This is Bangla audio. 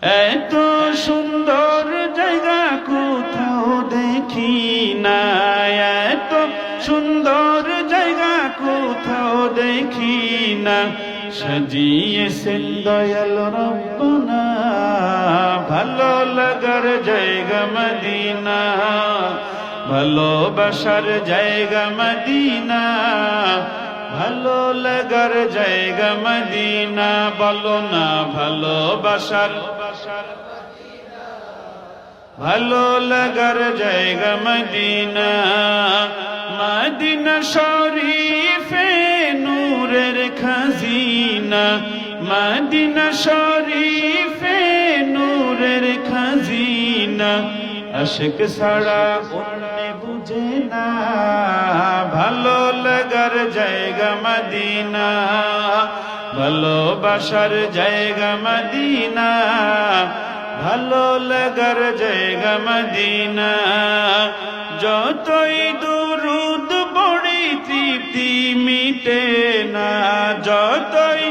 এত সুন্দর জায়গা কোথাও দেখি না, এত সুন্দর জায়গা কোথাও দেখি না। সাজিয়েছেন দয়াল রব্বানা ভালো লাগার জায়গা মদিনা, ভালোবাসার জায়গা মদিনা, ভালো লাগার জায়গা মদিনা। বলো না ভালোবাসার ভালো লাগার জায়গা মদিনা। মদিনা শরীফে নূরের খাজিনা, মদিনা শরীফে নূরের খাজিনা। আশিক ছাড়া অন্য বুঝে না ভালো লাগার জায়গা মদিনা, ভালোবাসার জায়গা মদিনা, ভালো লাগার জায়গা মদিনা। যতই দুরুদ পড়ি তৃপ্তি মিটে না, যতই